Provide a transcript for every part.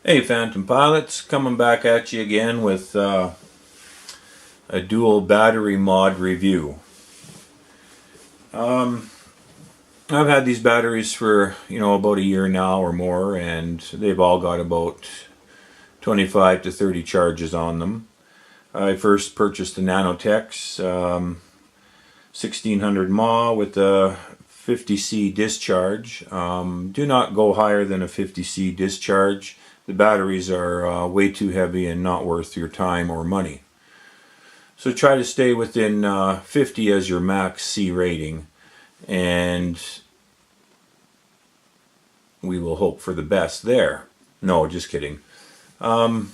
Hey Phantom Pilots, coming back at you again with a dual battery mod review. I've had these batteries for about a year now or more, and they've all got about 25 to 30 charges on them. I first purchased the Nanotech's 1600 mAh with a 50C discharge. Do not go higher than a 50C discharge. The batteries are way too heavy and not worth your time or money. So try to stay within 50 as your max C rating, and we will hope for the best there. No, just kidding. The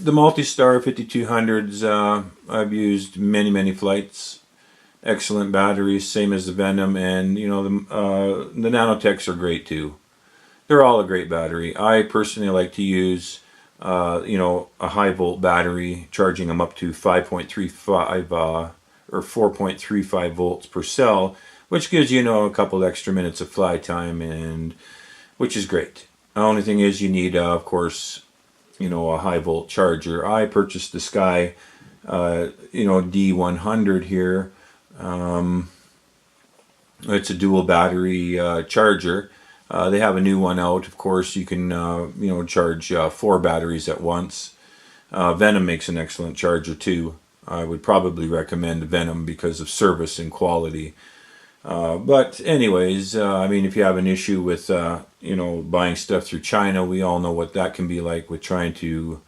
Multi-Star 5200s, I've used many flights. Excellent batteries, same as the Venom, and the Nanotechs are great too. They're all a great battery. I personally like to use, a high volt battery, charging them up to 5.35 or 4.35 volts per cell, which gives you a couple extra minutes of fly time, and which is great. The only thing is you need, of course, a high volt charger. I purchased the Sky, D100 here. It's a dual battery charger. They have a new one out. Of course, you can charge 4 batteries at once. Venom makes an excellent charger too. I would probably recommend Venom because of service and quality. But anyways, if you have an issue with buying stuff through China, we all know what that can be like with trying to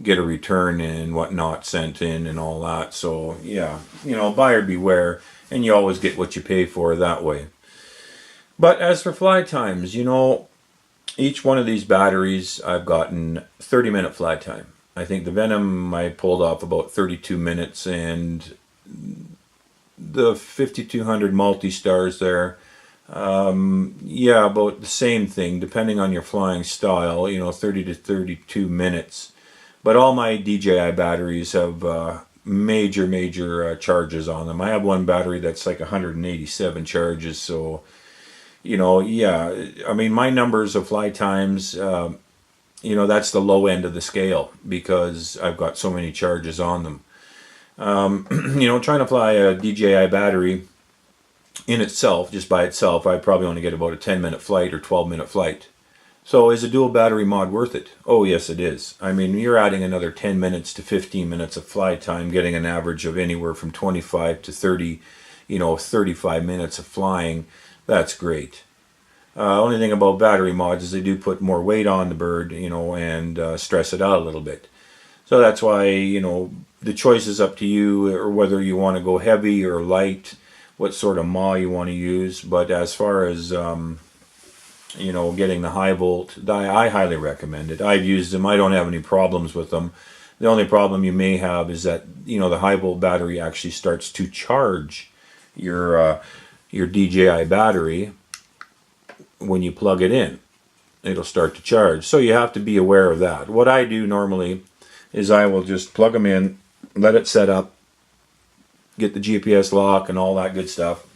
get a return and whatnot sent in and all that. So yeah, buyer beware, and you always get what you pay for that way. But as for fly times, each one of these batteries I've gotten 30-minute fly time. I think the Venom I pulled off about 32 minutes, and the 5200 Multi-Stars there, about the same thing, depending on your flying style, 30 to 32 minutes. But all my DJI batteries have major charges on them. I have one battery that's like 187 charges, so my numbers of fly times, that's the low end of the scale because I've got so many charges on them. Trying to fly a DJI battery in itself, just by itself, I'd probably only get about a 10-minute flight or 12-minute flight. So is a dual battery mod worth it? Oh yes, it is. You're adding another 10 minutes to 15 minutes of fly time, getting an average of anywhere from 25 to 30, 35 minutes of flying. That's great. Only thing about battery mods is they do put more weight on the bird, and stress it out a little bit. So that's why, the choice is up to you, or whether you want to go heavy or light, what sort of mAh you want to use. But as far as, getting the high volt, I highly recommend it. I've used them. I don't have any problems with them. The only problem you may have is that, the high volt battery actually starts to charge your DJI battery when you plug it in. It'll start to charge. So you have to be aware of that. What I do normally is I will just plug them in, let it set up, get the GPS lock and all that good stuff,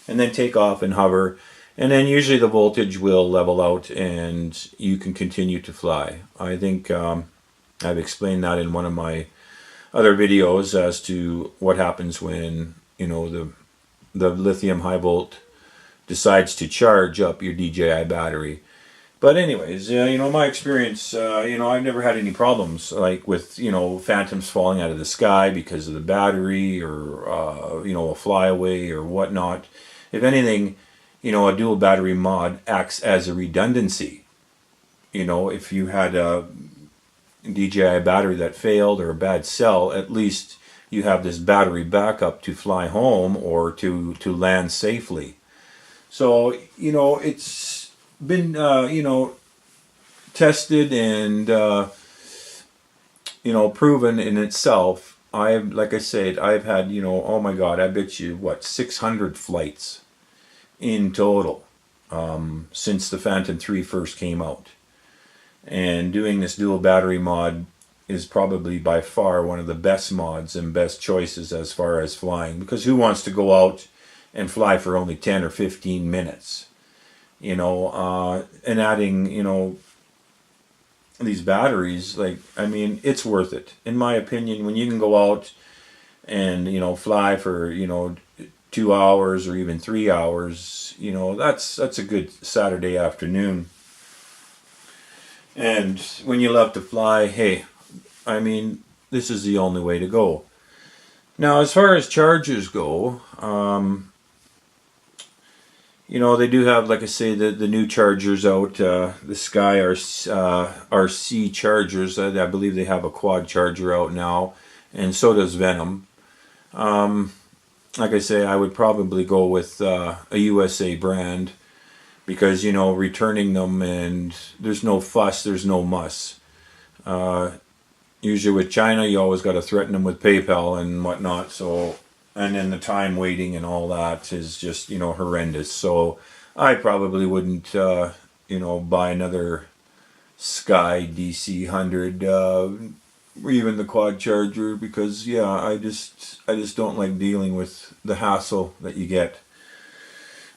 and then take off and hover. And then usually the voltage will level out and you can continue to fly. I think I've explained that in one of my other videos as to what happens when, the lithium high volt decides to charge up your DJI battery. But anyways, my experience, I've never had any problems like with, phantoms falling out of the sky because of the battery or, a flyaway or whatnot. If anything, a dual battery mod acts as a redundancy. If you had a DJI battery that failed or a bad cell, at least you have this battery backup to fly home or to land safely. So, it's been, tested and, proven in itself. Like I said, I've had, oh my God, I bet you, 600 flights in total since the Phantom 3 first came out. And doing this dual battery mod is probably by far one of the best mods and best choices as far as flying, because who wants to go out and fly for only 10 or 15 minutes? And adding, these batteries, like, I mean, it's worth it. In my opinion, when you can go out and, fly for, 2 hours or even 3 hours, that's a good Saturday afternoon. And when you love to fly, hey, I mean, this is the only way to go. Now, as far as chargers go, they do have, like I say, the new chargers out. The Sky RC chargers. I believe they have a quad charger out now, and so does Venom. Like I say, I would probably go with a USA brand because, returning them, and there's no fuss, there's no muss. Usually with China, you always got to threaten them with PayPal and whatnot. So, and then the time waiting and all that is just, horrendous. So I probably wouldn't, buy another Sky DC 100, or even the quad charger, because yeah, I just don't like dealing with the hassle that you get.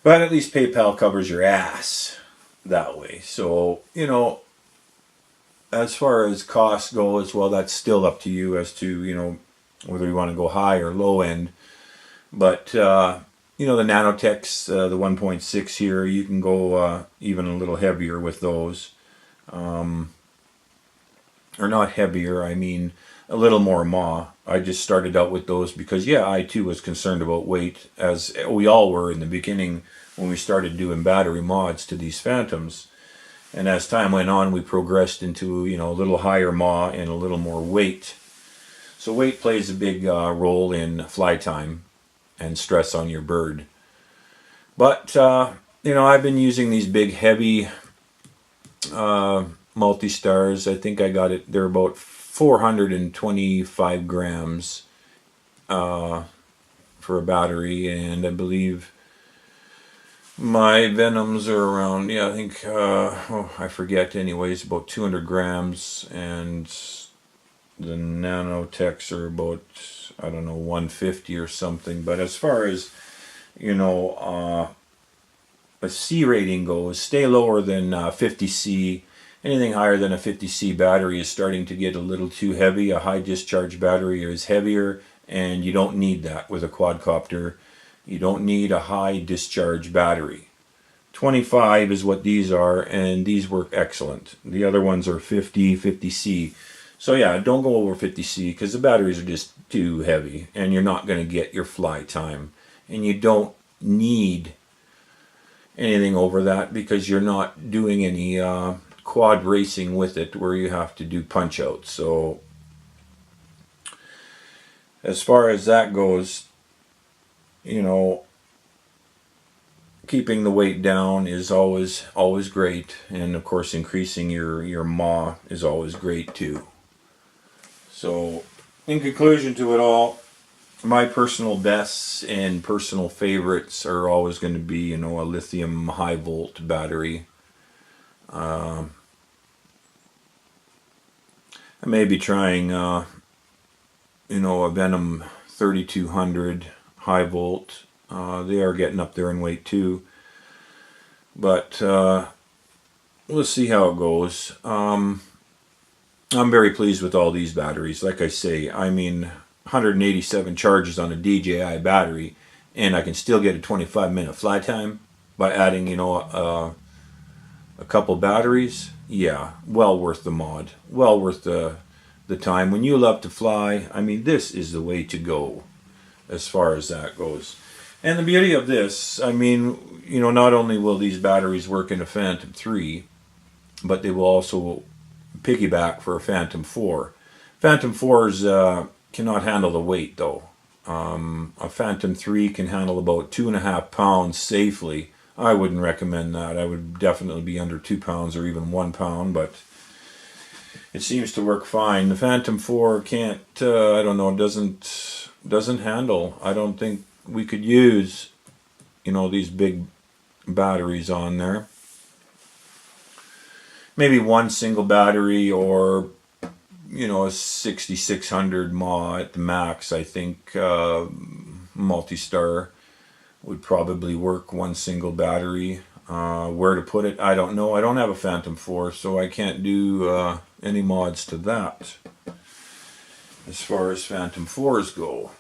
But at least PayPal covers your ass that way. So, as far as costs go as well, that's still up to you as to, whether you want to go high or low end. But, the Nanotechs, the 1.6 here, you can go even a little heavier with those. Or not heavier, I mean a little more mAh. I just started out with those because, yeah, I too was concerned about weight, as we all were in the beginning when we started doing battery mods to these Phantoms. And as time went on, we progressed into, a little higher mAh and a little more weight. So weight plays a big role in fly time and stress on your bird. But, I've been using these big, heavy multi-stars. I think I got it, they're about 425 grams for a battery, and I believe my Venoms are around, yeah, I think, I forget anyways, about 200 grams, and the Nanotechs are about, I don't know, 150 or something. But as far as, a C rating goes, stay lower than 50C. Anything higher than a 50C battery is starting to get a little too heavy. A high discharge battery is heavier, and you don't need that with a quadcopter. You don't need a high discharge battery. 25 is what these are, and these work excellent. The other ones are 50C. So yeah, don't go over 50C because the batteries are just too heavy, and you're not going to get your fly time. And you don't need anything over that because you're not doing any quad racing with it where you have to do punch outs. So as far as that goes, keeping the weight down is always great, and of course increasing your mAh is always great too. So in conclusion to it all, my personal bests and personal favorites are always going to be, a lithium high volt battery. I may be trying, a Venom 3200 high volt. They are getting up there in weight too. But we'll see how it goes. I'm very pleased with all these batteries. Like I say, 187 charges on a DJI battery, and I can still get a 25-minute fly time by adding, a couple batteries. Yeah, well worth the mod. Well worth the time. When you love to fly, this is the way to go as far as that goes. And the beauty of this, not only will these batteries work in a Phantom 3, but they will also piggyback for a Phantom 4. Phantom 4s cannot handle the weight, though. A Phantom 3 can handle about 2.5 pounds safely. I wouldn't recommend that. I would definitely be under 2 pounds or even 1 pound, but it seems to work fine. The Phantom 4 can't, doesn't handle. I don't think we could use, these big batteries on there. Maybe one single battery or, a 6600 mAh at the max. I think multi-star would probably work, one single battery. Where to put it, I don't know. I don't have a Phantom 4, so I can't do any mods to that as far as Phantom 4s go.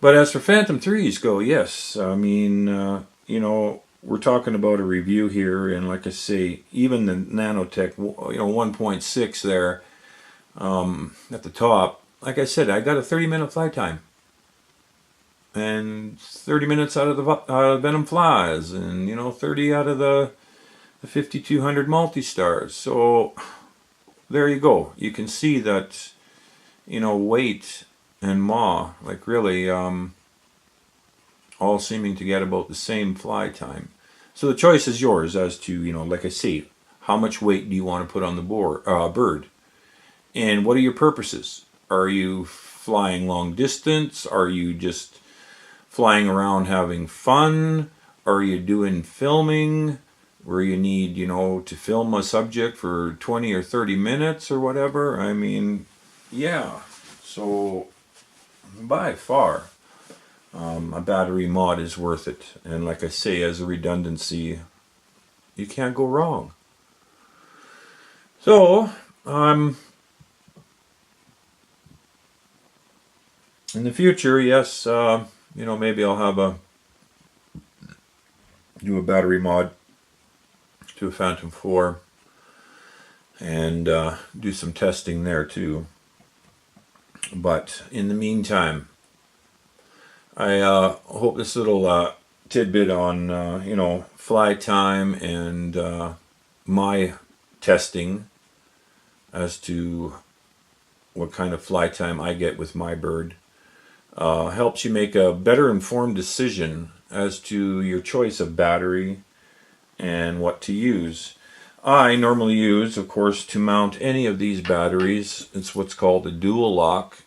But as for Phantom 3s go, yes. I mean, you know, we're talking about a review here, and like I say, even the Nanotech, you know, 1.6 there at the top, like I said, I got a 30-minute flight time. And 30 minutes out of the Venom flies, and you know, 30 out of the 5200 multi-stars. So there you go. You can see that, you know, weight and maw, like really, all seeming to get about the same fly time. So the choice is yours as to, you know, like I say, how much weight do you want to put on the bird, and what are your purposes? Are you flying long distance? Are you just flying around having fun? Are you doing filming where you need, you know, to film a subject for 20 or 30 minutes or whatever? I mean, yeah. So by far, a battery mod is worth it. And like I say, as a redundancy, you can't go wrong. So, in the future, yes, you know, maybe I'll have do a battery mod to a Phantom 4 and do some testing there too. But in the meantime, I hope this little tidbit on, you know, fly time and my testing as to what kind of fly time I get with my bird helps you make a better informed decision as to your choice of battery and what to use. I normally use, of course, to mount any of these batteries, it's what's called a dual lock.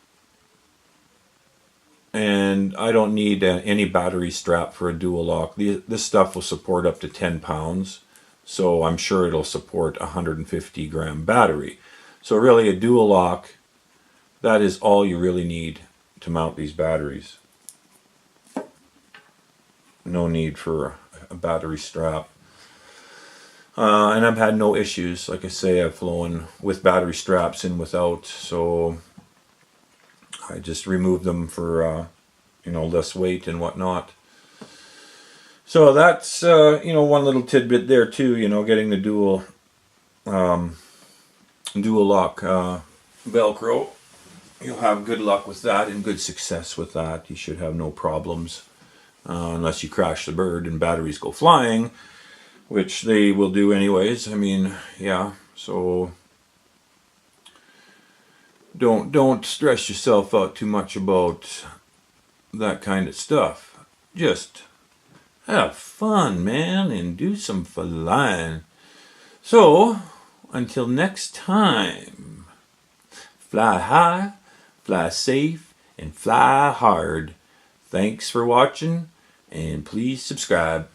And I don't need any battery strap for a dual lock. This stuff will support up to 10 pounds, so I'm sure it'll support a 150 gram battery. So really a dual lock, that is all you really need to mount these batteries. No need for a battery strap. And I've had no issues. Like I say, I've flown with battery straps and without, so I just remove them for you know, less weight and whatnot. So that's you know, one little tidbit there too. You know, getting the dual lock Velcro. You'll have good luck with that and good success with that. You should have no problems unless you crash the bird and batteries go flying, which they will do anyways. I mean, yeah. So don't stress yourself out too much about that kind of stuff. Just have fun, man, and do some flying. So until next time, fly high, fly safe, and fly hard. Thanks for watching, and please subscribe.